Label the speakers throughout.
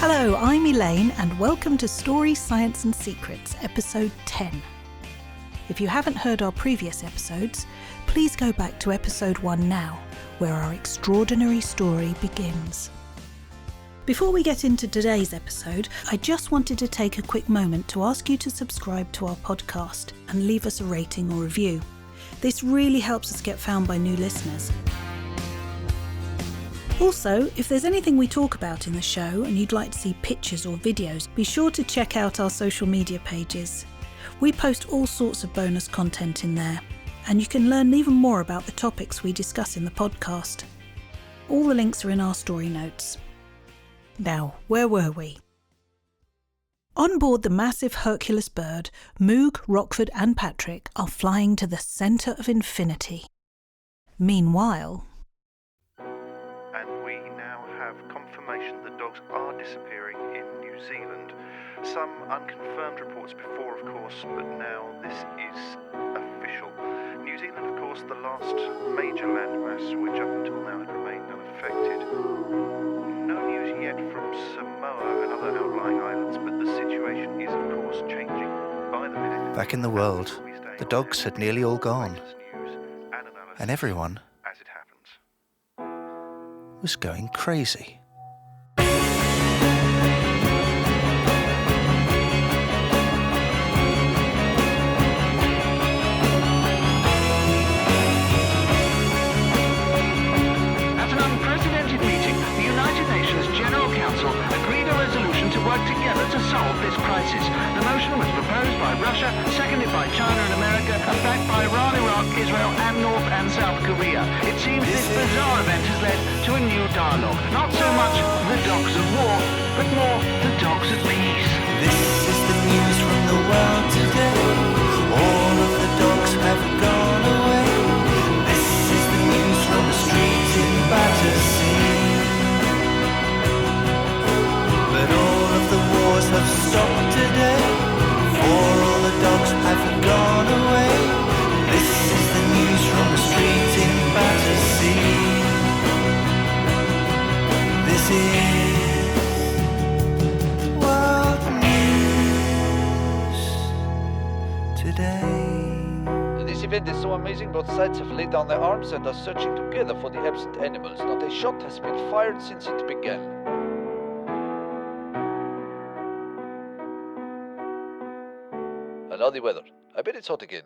Speaker 1: Hello, I'm Elaine and welcome to Stories, Science and Secrets, episode 10. If you haven't heard our previous episodes, please go back to episode 1 now, where our extraordinary story begins. Before we get into today's episode, I just wanted to take a quick moment to ask you to subscribe to our podcast and leave us a rating or review. This really helps us get found by new listeners. Also, if there's anything we talk about in the show and you'd like to see pictures or videos, be sure to check out our social media pages. We post all sorts of bonus content in there, and you can learn even more about the topics we discuss in the podcast. All the links are in our story notes. Now, where were we? On board the massive Herculous Bird, Moog, Rockford and Patrick are flying to the centre of infinity. Meanwhile...
Speaker 2: And we now have confirmation that dogs are disappearing in New Zealand. Some unconfirmed reports before, of course, but now this is official. New Zealand, of course, the last major landmass which up until now had remained unaffected. No news yet from Samoa and other outlying islands, but the situation is, of course, changing by the minute.
Speaker 3: Back in the world, the dogs had nearly all gone, and everyone was going crazy.
Speaker 4: This crisis. The motion was proposed by Russia, seconded by China and America, and backed by Iran, Iraq, Israel, and North and South Korea. It seems this bizarre event has led to a new dialogue. Not so much the dogs of war, but more the dogs of peace.
Speaker 5: This is the news from the world today. All of the dogs have gone away. This is the news from the streets in Battersea. But all of the wars have stopped today, for all the dogs have gone away. This is the news from the streets in Battersea. This is world news today.
Speaker 6: This event is so amazing, both sides have laid down their arms and are searching together for the absent animals. Not a shot has been fired since it began. And now the weather. I bet it's hot again.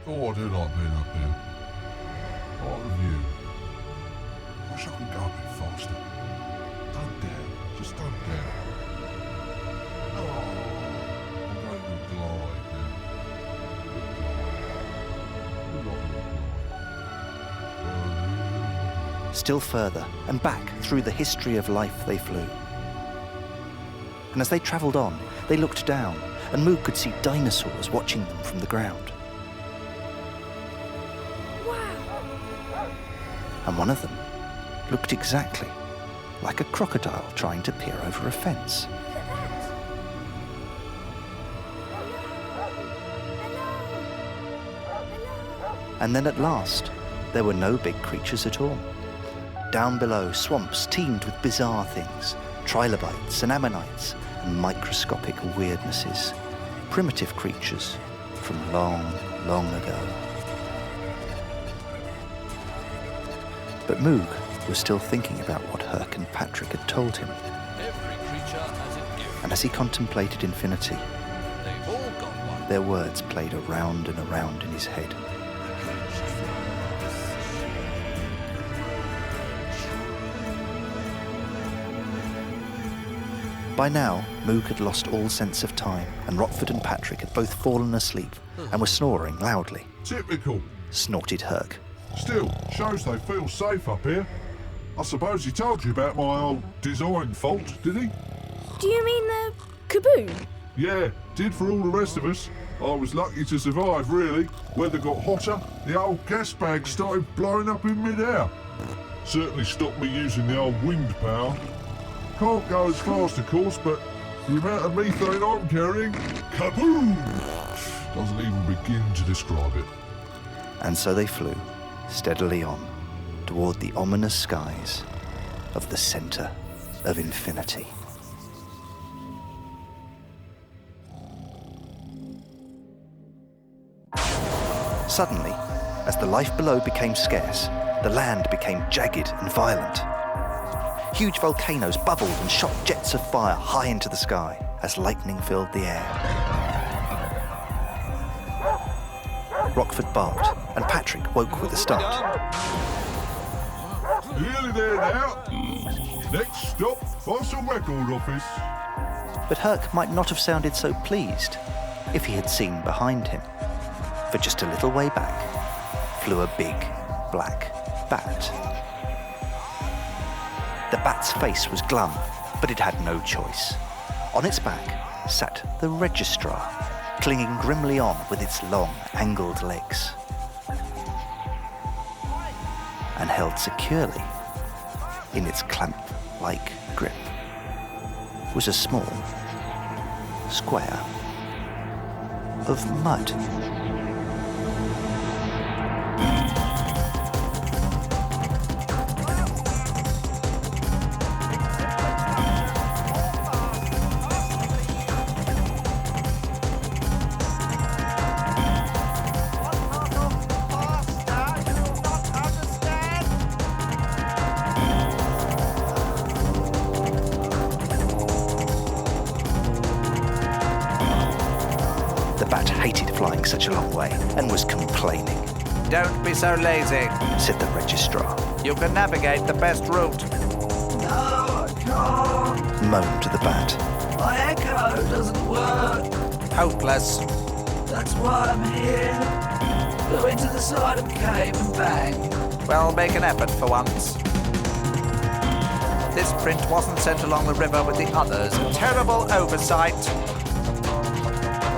Speaker 7: Oh, I do like being up here. What of you? Wish I could go a bit faster. Don't dare. Just don't dare. Oh, I'm going to glide now.
Speaker 3: Still further and back through the history of life they flew. And as they travelled on, they looked down, and Moog could see dinosaurs watching them from the ground. And one of them looked exactly like a crocodile trying to peer over a fence. And then at last, there were no big creatures at all. Down below, swamps teemed with bizarre things, trilobites and ammonites and microscopic weirdnesses, primitive creatures from long, long ago. But Moog was still thinking about what Herc and Patrick had told him. And as he contemplated infinity, their words played around and around in his head. By now, Moog had lost all sense of time, and Rockford and Patrick had both fallen asleep and were snoring loudly.
Speaker 7: Typical.
Speaker 3: Snorted Herc.
Speaker 7: Still, shows they feel safe up here. I suppose he told you about my old design fault, did he?
Speaker 8: Do you mean the kaboom?
Speaker 7: Yeah, did for all the rest of us. I was lucky to survive, really. Weather got hotter, the old gas bag started blowing up in mid-air. Certainly stopped me using the old wind power. Can't go as fast, of course, but the amount of methane I'm carrying, kaboom! Doesn't even begin to describe it.
Speaker 3: And so they flew steadily on toward the ominous skies of the center of infinity. Suddenly, as the life below became scarce, the land became jagged and violent. Huge volcanoes bubbled and shot jets of fire high into the sky as lightning filled the air. Rockford barked, and Patrick woke with a start.
Speaker 7: Nearly there now. Next stop, Fossil Record Office.
Speaker 3: But Herc might not have sounded so pleased if he had seen behind him. For just a little way back flew a big, black bat. The bat's face was glum, but it had no choice. On its back sat the registrar, clinging grimly on with its long, angled legs. And held securely in its clamp-like grip was a small square of mud. Flying such a long way and was complaining.
Speaker 6: Don't be so lazy,
Speaker 3: said the registrar.
Speaker 6: You can navigate the best route.
Speaker 8: No, I can't,
Speaker 3: moaned the bat.
Speaker 8: My echo doesn't work.
Speaker 6: Hopeless.
Speaker 8: That's why I'm here. Go into the side of the cave and bang.
Speaker 6: Well, make an effort for once. This print wasn't sent along the river with the others. Terrible oversight.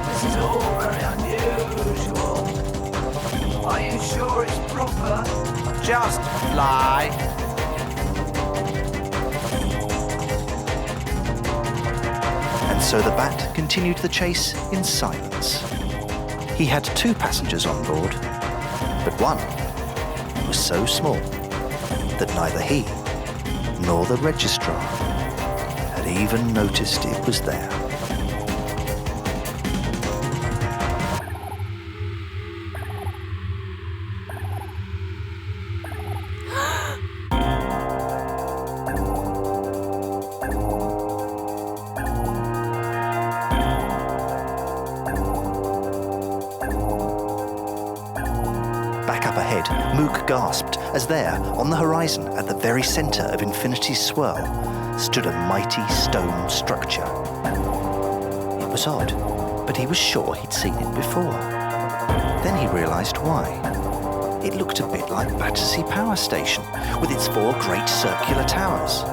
Speaker 8: This is all very unusual. Are you sure it's proper?
Speaker 6: Just fly.
Speaker 3: And so the bat continued the chase in silence. He had 2 passengers on board, but one was so small that neither he nor the registrar had even noticed it was there. Gasped as there, on the horizon, at the very centre of infinity's swirl, stood a mighty stone structure. It was odd, but he was sure he'd seen it before. Then he realised why. It looked a bit like Battersea Power Station, with its 4 great circular towers.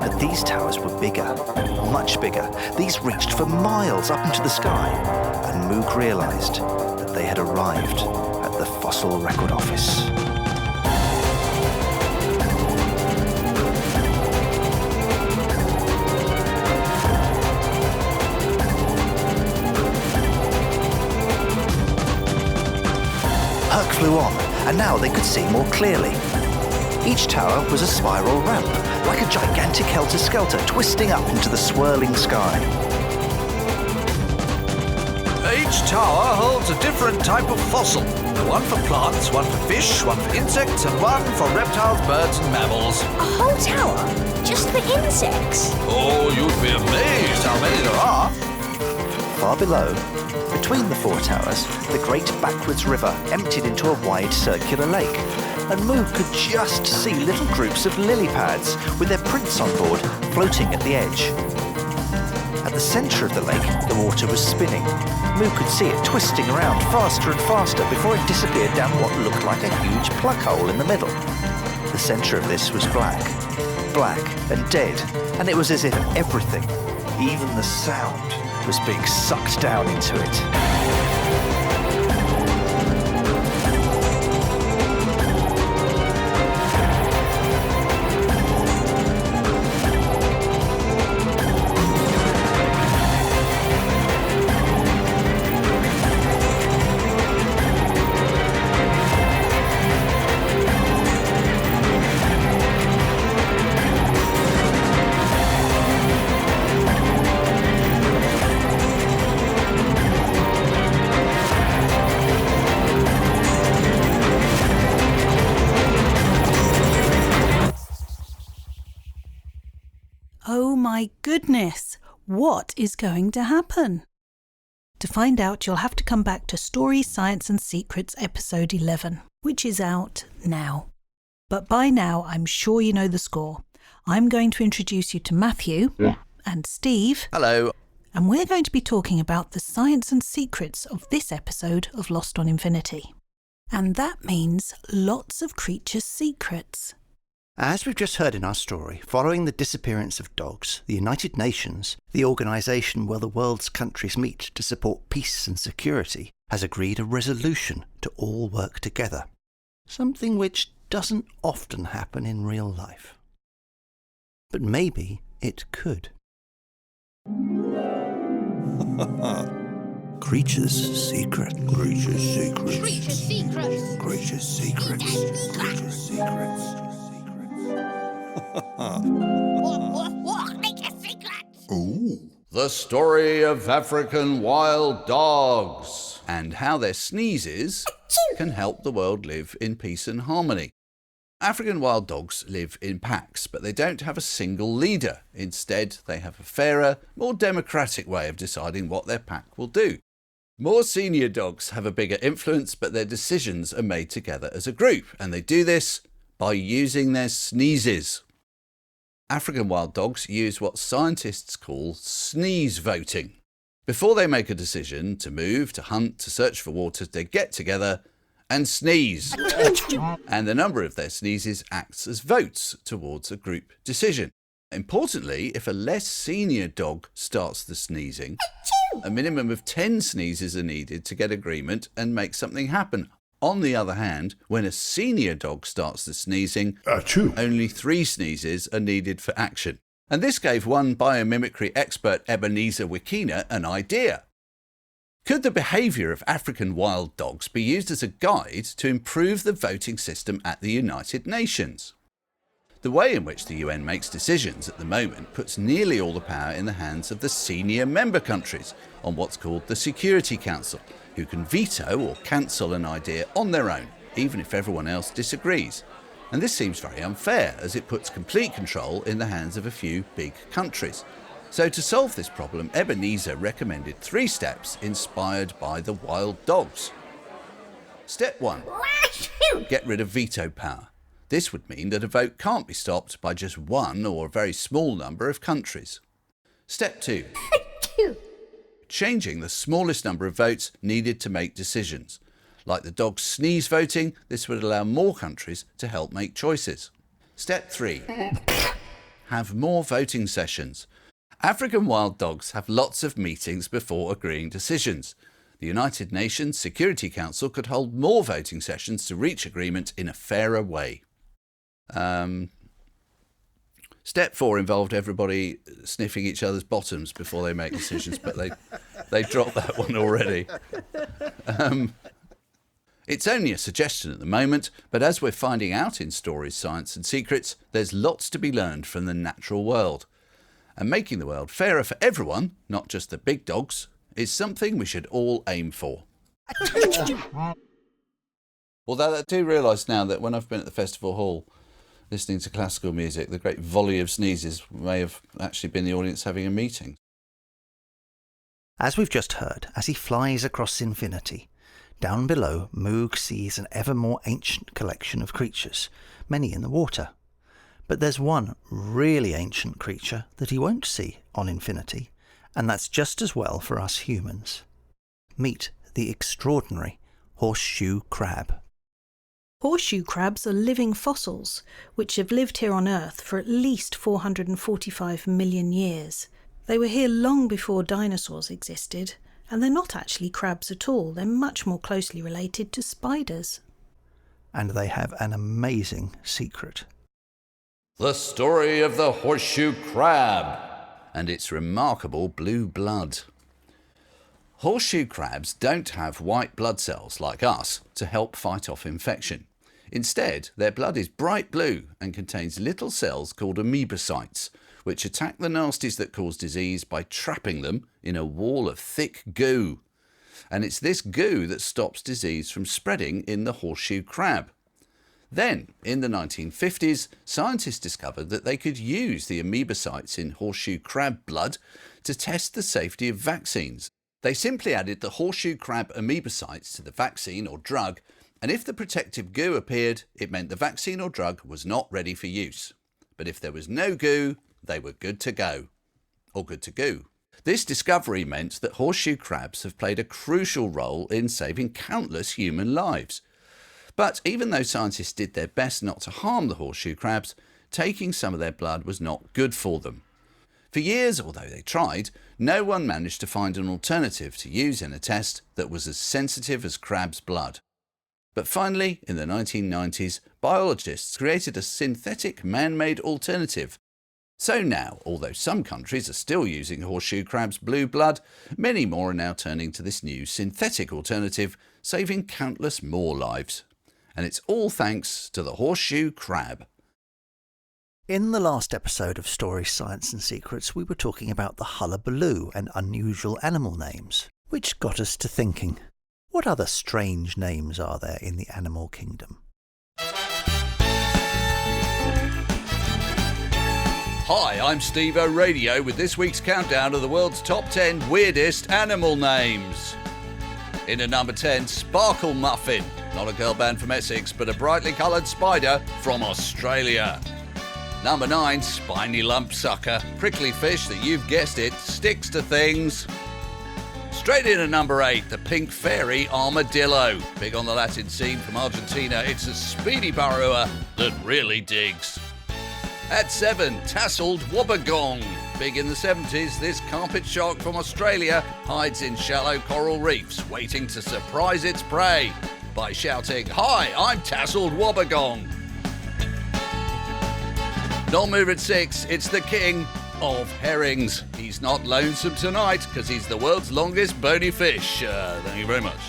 Speaker 3: But these towers were bigger, much bigger. These reached for miles up into the sky, and Moog realised that they had arrived at the Fossil Record Office. Flew on, and now they could see more clearly. Each tower was a spiral ramp, like a gigantic helter-skelter twisting up into the swirling sky.
Speaker 6: Each tower holds a different type of fossil. One for plants, one for fish, one for insects, and one for reptiles, birds, and mammals.
Speaker 9: A whole tower? Just for insects?
Speaker 6: Oh, you'd be amazed how many there are.
Speaker 3: Far below, between the 4 towers, the great backwards river emptied into a wide circular lake, and Moog could just see little groups of lily pads with their prints on board floating at the edge. At the centre of the lake, the water was spinning. Moog could see it twisting around faster and faster before it disappeared down what looked like a huge plug hole in the middle. The centre of this was black and dead, and it was as if everything, even the sound, was being sucked down into it.
Speaker 1: my goodness! What is going to happen? To find out, you'll have to come back to Stories, Science and Secrets episode 11, which is out now. But by now, I'm sure you know the score. I'm going to introduce you to Matthew and Steve.
Speaker 6: Hello.
Speaker 1: And we're going to be talking about the science and secrets of this episode of Lost on Infinity. And that means lots of creatures' secrets.
Speaker 3: As we've just heard in our story, following the disappearance of dogs, the United Nations, the organisation where the world's countries meet to support peace and security, has agreed a resolution to all work together. Something which doesn't often happen in real life. But maybe it could. Creatures' secret. Creatures' secrets.
Speaker 9: Creature secrets.
Speaker 3: Creatures' secrets. Creatures' secrets.
Speaker 9: What? Creature secrets.
Speaker 7: Ooh.
Speaker 6: The story of African wild dogs and how their sneezes can help the world live in peace and harmony. African wild dogs live in packs, but they don't have a single leader. Instead, they have a fairer, more democratic way of deciding what their pack will do. More senior dogs have a bigger influence, but their decisions are made together as a group, and they do this by using their sneezes. African wild dogs use what scientists call sneeze voting. Before they make a decision to move, to hunt, to search for water, they get together and sneeze. And the number of their sneezes acts as votes towards a group decision. Importantly, if a less senior dog starts the sneezing, a minimum of 10 sneezes are needed to get agreement and make something happen. On the other hand, when a senior dog starts the sneezing, only 3 sneezes are needed for action. And this gave one biomimicry expert, Ebenezer Wikina, an idea. Could the behaviour of African wild dogs be used as a guide to improve the voting system at the United Nations? The way in which the UN makes decisions at the moment puts nearly all the power in the hands of the senior member countries on what's called the Security Council, who can veto or cancel an idea on their own, even if everyone else disagrees. And this seems very unfair, as it puts complete control in the hands of a few big countries. So to solve this problem, Ebenezer recommended 3 steps inspired by the wild dogs. Step 1. Get rid of veto power. This would mean that a vote can't be stopped by just one or a very small number of countries. Step 2. Changing the smallest number of votes needed to make decisions. Like the dog's sneeze voting, this would allow more countries to help make choices. Step 3. Have more voting sessions. African wild dogs have lots of meetings before agreeing decisions. The United Nations Security Council could hold more voting sessions to reach agreement in a fairer way. Step 4 involved everybody sniffing each other's bottoms before they make decisions, but they dropped that one already. It's only a suggestion at the moment, but as we're finding out in Stories, Science and Secrets, there's lots to be learned from the natural world. And making the world fairer for everyone, not just the big dogs, is something we should all aim for. Although I do realise now that when I've been at the festival hall listening to classical music, the great volley of sneezes may have actually been the audience having a meeting.
Speaker 3: As we've just heard, as he flies across infinity, down below, Moog sees an ever more ancient collection of creatures, many in the water. But there's one really ancient creature that he won't see on Infinity, and that's just as well for us humans. Meet the extraordinary Horseshoe Crab.
Speaker 1: Horseshoe crabs are living fossils, which have lived here on Earth for at least 445 million years. They were here long before dinosaurs existed, and they're not actually crabs at all. They're much more closely related to spiders.
Speaker 3: And they have an amazing secret.
Speaker 6: The story of the Horseshoe Crab and its remarkable blue blood. Horseshoe crabs don't have white blood cells like us to help fight off infection. Instead, their blood is bright blue and contains little cells called amoebocytes, which attack the nasties that cause disease by trapping them in a wall of thick goo. And it's this goo that stops disease from spreading in the horseshoe crab. Then, in the 1950s, scientists discovered that they could use the amoebocytes in horseshoe crab blood to test the safety of vaccines. They simply added the horseshoe crab amoebocytes to the vaccine or drug, and if the protective goo appeared, it meant the vaccine or drug was not ready for use. But if there was no goo, they were good to go. Or good to goo. This discovery meant that horseshoe crabs have played a crucial role in saving countless human lives. But even though scientists did their best not to harm the horseshoe crabs, taking some of their blood was not good for them. For years, although they tried, no one managed to find an alternative to use in a test that was as sensitive as crab's blood. But finally, in the 1990s, biologists created a synthetic man-made alternative. So now, although some countries are still using horseshoe crab's blue blood, many more are now turning to this new synthetic alternative, saving countless more lives. And it's all thanks to the horseshoe crab.
Speaker 3: In the last episode of Stories, Science and Secrets, we were talking about the hullabaloo and unusual animal names, which got us to thinking, what other strange names are there in the animal kingdom?
Speaker 6: Hi, I'm Steve O'Radio with this week's countdown of the world's top 10 weirdest animal names. In at number 10, Sparkle Muffin. Not a girl band from Essex, but a brightly coloured spider from Australia. Number 9, Spiny Lumpsucker. Prickly fish that, you've guessed it, sticks to things. Straight in at number 8, the Pink Fairy Armadillo. Big on the Latin scene from Argentina, it's a speedy burrower that really digs. At 7, Tasseled Wobbegong. Big in the 70s, this carpet shark from Australia hides in shallow coral reefs, waiting to surprise its prey by shouting, "Hi, I'm Tasseled Wobbegong." Not move at 6, it's the king of herrings. He's not lonesome tonight because he's the world's longest bony fish. Thank you very much.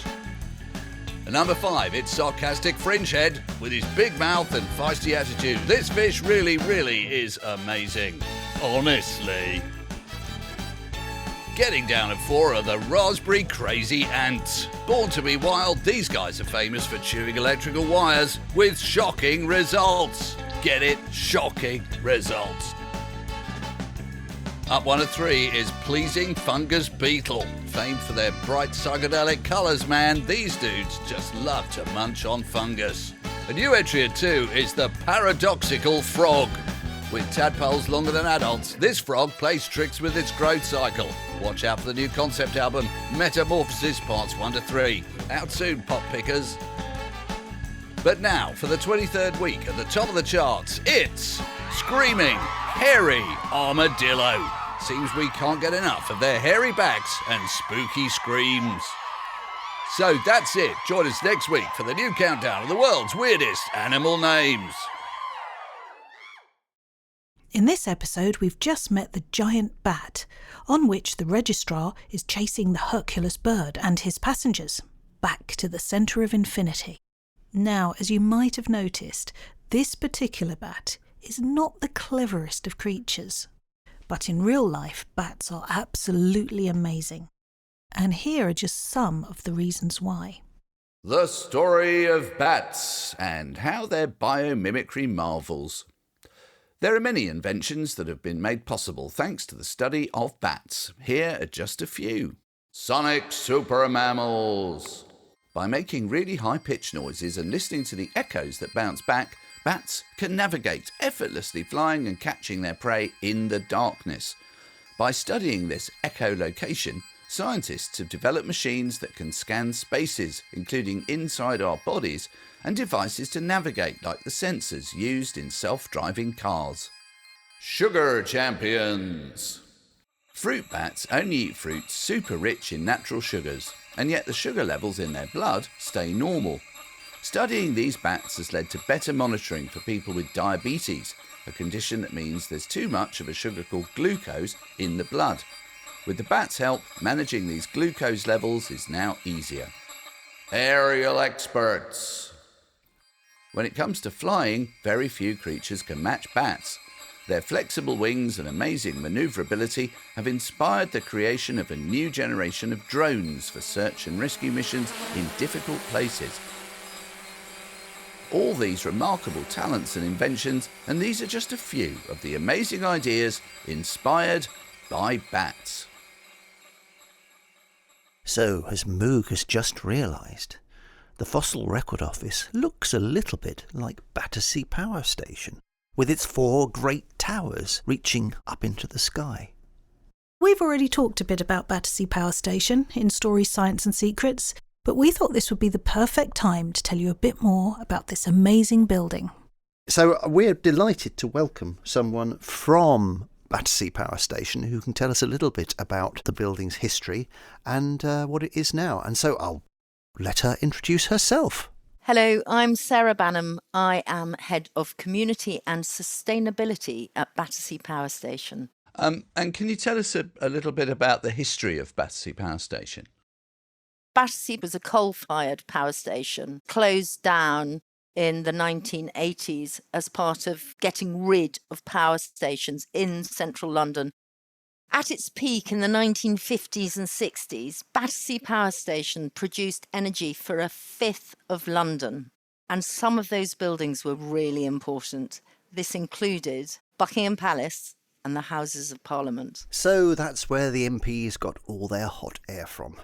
Speaker 6: At number 5, it's sarcastic Fringehead with his big mouth and feisty attitude. This fish really, really is amazing. Honestly. Getting down at 4 are the raspberry crazy ants. Born to be wild, these guys are famous for chewing electrical wires with shocking results. Get it? Shocking results. Up 1 at 3 is Pleasing Fungus Beetle. Famed for their bright psychedelic colours, man. These dudes just love to munch on fungus. A new entry at 2 is the Paradoxical Frog. With tadpoles longer than adults, this frog plays tricks with its growth cycle. Watch out for the new concept album, Metamorphosis Parts 1 to 3. Out soon, pop pickers. But now, for the 23rd week at the top of the charts, it's Screaming Hairy Armadillo. Seems we can't get enough of their hairy backs and spooky screams. So that's it. Join us next week for the new countdown of the world's weirdest animal names.
Speaker 1: In this episode, we've just met the giant bat, on which the registrar is chasing the Herculous Bird and his passengers back to the centre of infinity. Now, as you might have noticed, this particular bat is not the cleverest of creatures. But in real life, bats are absolutely amazing. And here are just some of the reasons why.
Speaker 6: The story of bats and how their biomimicry marvels. There are many inventions that have been made possible thanks to the study of bats. Here are just a few. Sonic super mammals. By making really high-pitched noises and listening to the echoes that bounce back, bats can navigate effortlessly, flying and catching their prey in the darkness. By studying this echolocation, scientists have developed machines that can scan spaces, including inside our bodies, and devices to navigate like the sensors used in self-driving cars. Sugar champions. Fruit bats only eat fruits super rich in natural sugars, and yet the sugar levels in their blood stay normal. Studying these bats has led to better monitoring for people with diabetes, a condition that means there's too much of a sugar called glucose in the blood. With the bats' help, managing these glucose levels is now easier. Aerial experts. When it comes to flying, very few creatures can match bats. Their flexible wings and amazing manoeuvrability have inspired the creation of a new generation of drones for search and rescue missions in difficult places. all these remarkable talents and inventions, and these are just a few of the amazing ideas inspired by bats.
Speaker 3: So, as Moog has just realised, the Fossil Record Office looks a little bit like Battersea Power Station, with its 4 great towers reaching up into the sky.
Speaker 1: We've already talked a bit about Battersea Power Station in Stories, Science and Secrets, but we thought this would be the perfect time to tell you a bit more about this amazing building.
Speaker 3: So we're delighted to welcome someone from Battersea Power Station who can tell us a little bit about the building's history and what it is now. And so I'll let her introduce herself.
Speaker 10: Hello, I'm Sarah Banham. I am Head of Community and Sustainability at Battersea Power Station.
Speaker 6: And can you tell us a little bit about the history of Battersea Power Station?
Speaker 10: Battersea was a coal-fired power station, closed down in the 1980s as part of getting rid of power stations in central London. At its peak in the 1950s and 60s, Battersea Power Station produced energy for a fifth of London, and some of those buildings were really important. This included Buckingham Palace and the Houses of Parliament.
Speaker 3: So that's where the MPs got all their hot air from.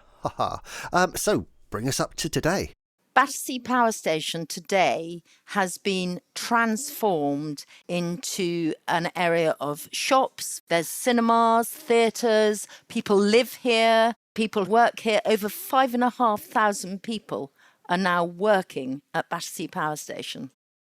Speaker 3: So bring us up to today.
Speaker 10: Battersea Power Station today has been transformed into an area of shops. There's cinemas, theatres, people live here, people work here. Over 5,500 people are now working at Battersea Power Station.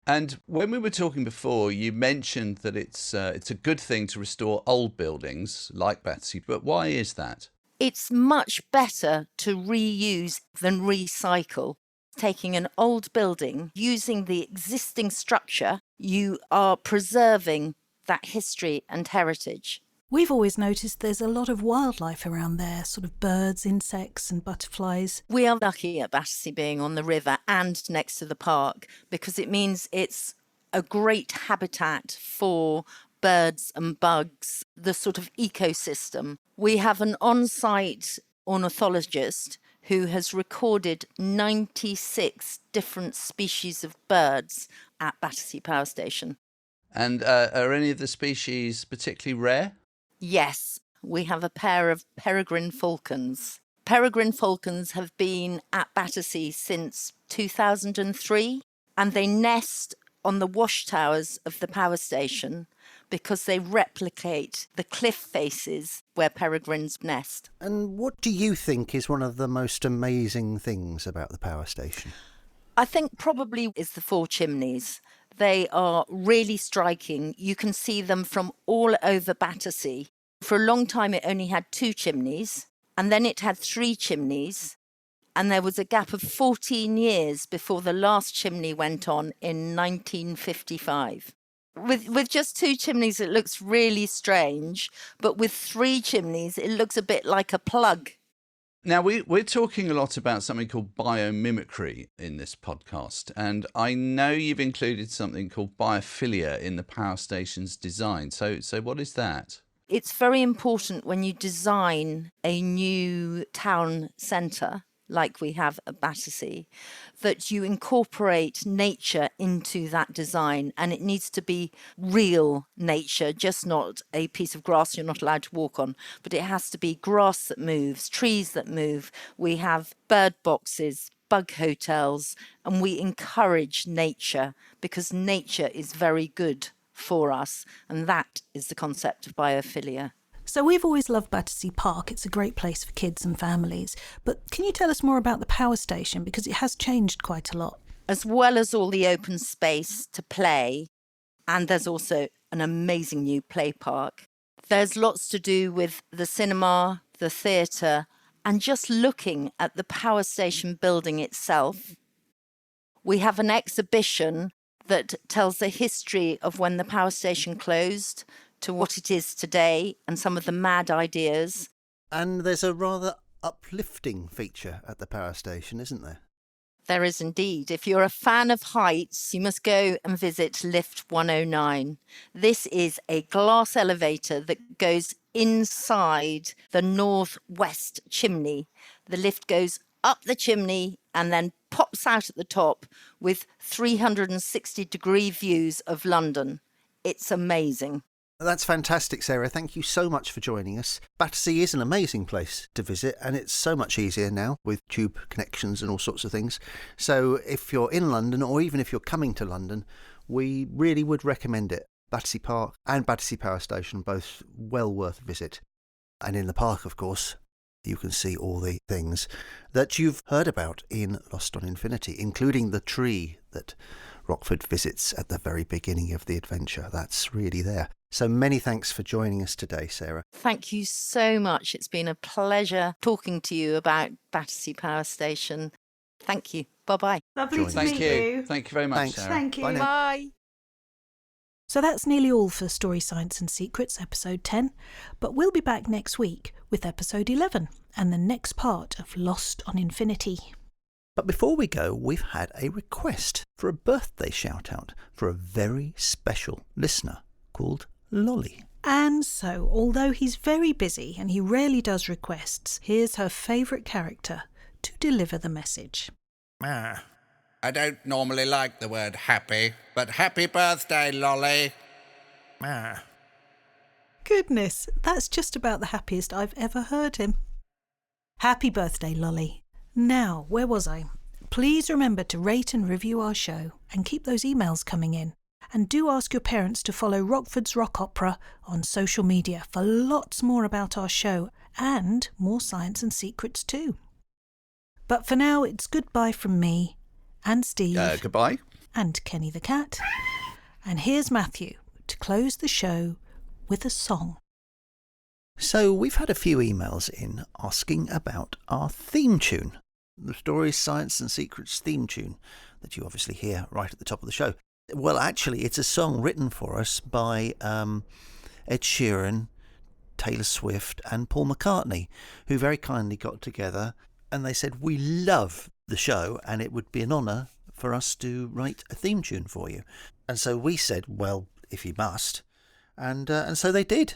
Speaker 6: And when we were talking before, you mentioned that it's a good thing to restore old buildings like Battersea, but why is that?
Speaker 10: It's much better to reuse than recycle. Taking an old building, using the existing structure, you are preserving that history and heritage.
Speaker 1: We've always noticed there's a lot of wildlife around there, sort of birds, insects and butterflies.
Speaker 10: We are lucky at Battersea being on the river and next to the park because it means it's a great habitat for birds and bugs, the sort of ecosystem. We have an on-site ornithologist who has recorded 96 different species of birds at Battersea Power Station.
Speaker 6: And are any of the species particularly rare?
Speaker 10: Yes, we have a pair of peregrine falcons. Peregrine falcons have been at Battersea since 2003, and they nest on the watchtowers of the power station because they replicate the cliff faces where peregrines nest.
Speaker 3: And what do you think is one of the most amazing things about the power station?
Speaker 10: I think probably is the 4 chimneys. They are really striking. You can see them from all over Battersea. For a long time, it only had 2 chimneys, and then it had 3 chimneys. And there was a gap of 14 years before the last chimney went on in 1955. With just 2 chimneys, it looks really strange, but with 3 chimneys, it looks a bit like a plug.
Speaker 6: Now, we're talking a lot about something called biomimicry in this podcast, and I know you've included something called biophilia in the power station's design. So what is that?
Speaker 10: It's very important when you design a new town centre, like we have at Battersea, that you incorporate nature into that design, and it needs to be real nature, just not a piece of grass you're not allowed to walk on, but it has to be grass that moves, trees that move. We have bird boxes, bug hotels, and we encourage nature because nature is very good for us, and that is the concept of biophilia.
Speaker 1: So we've always loved Battersea Park. It's a great place for kids and families. But can you tell us more about the power station? Because it has changed quite a lot.
Speaker 10: As well as all the open space to play, and there's also an amazing new play park. There's lots to do with the cinema, the theatre, and just looking at the power station building itself. We have an exhibition that tells the history of when the power station closed to what it is today and some of the mad ideas.
Speaker 3: And there's a rather uplifting feature at the power station, isn't there?
Speaker 10: There is indeed. If you're a fan of heights, you must go and visit Lift 109. This is a glass elevator that goes inside the northwest chimney. The lift goes up the chimney and then pops out at the top with 360-degree views of London. It's amazing.
Speaker 3: That's fantastic, Sarah. Thank you so much for joining us. Battersea is an amazing place to visit, and it's so much easier now with tube connections and all sorts of things. So if you're in London, or even if you're coming to London, we really would recommend it. Battersea Park and Battersea Power Station, both well worth a visit. And in the park, of course, you can see all the things that you've heard about in Lost on Infinity, including the tree that Rockford visits at the very beginning of the adventure. That's really there. So many thanks for joining us today, Sarah.
Speaker 10: Thank you so much. It's been a pleasure talking to you about Battersea Power Station. Thank you. Bye-bye.
Speaker 1: Lovely to meet you.
Speaker 6: Thank you very much,
Speaker 3: Thanks.
Speaker 6: Sarah.
Speaker 1: Thank you.
Speaker 3: Bye now.
Speaker 10: Bye.
Speaker 1: So that's nearly all for Story Science and Secrets, episode 10. But we'll be back next week with episode 11 and the next part of Lost on Infinity.
Speaker 3: But before we go, we've had a request for a birthday shout-out for a very special listener called Lolly.
Speaker 1: And so, although he's very busy and he rarely does requests, here's her favourite character to deliver the message.
Speaker 11: I don't normally like the word happy, but happy birthday, Lolly.
Speaker 1: Goodness, that's just about the happiest I've ever heard him. Happy birthday, Lolly. Now, where was I? Please remember to rate and review our show and keep those emails coming in. And do ask your parents to follow Rockford's Rock Opera on social media for lots more about our show and more science and secrets too. But for now, it's goodbye from me and Steve.
Speaker 6: Goodbye.
Speaker 1: And Kenny the cat. And here's Matthew to close the show with a song.
Speaker 3: So we've had a few emails in asking about our theme tune, the Stories, Science and Secrets theme tune that you obviously hear right at the top of the show. Well, actually, it's a song written for us by Ed Sheeran, Taylor Swift and Paul McCartney, who very kindly got together and they said, we love the show and it would be an honour for us to write a theme tune for you. And so we said, well, if you must. And so they did.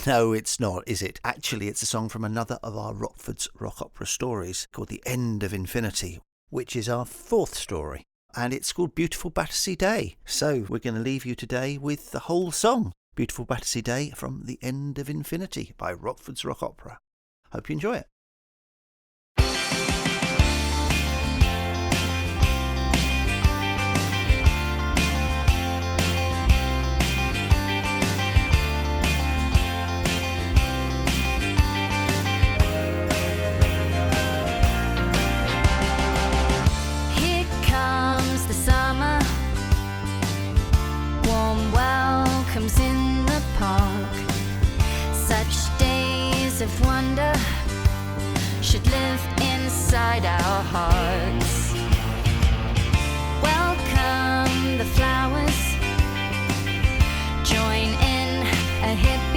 Speaker 3: No, it's not, is it? Actually, it's a song from another of our Rockford's Rock Opera stories called The End of Infinity, which is our fourth story. And it's called Beautiful Battersea Day. So we're going to leave you today with the whole song, Beautiful Battersea Day from The End of Infinity by Rockford's Rock Opera. Hope you enjoy it.
Speaker 12: Of wonder should live inside our hearts. Welcome the flowers, join in a hip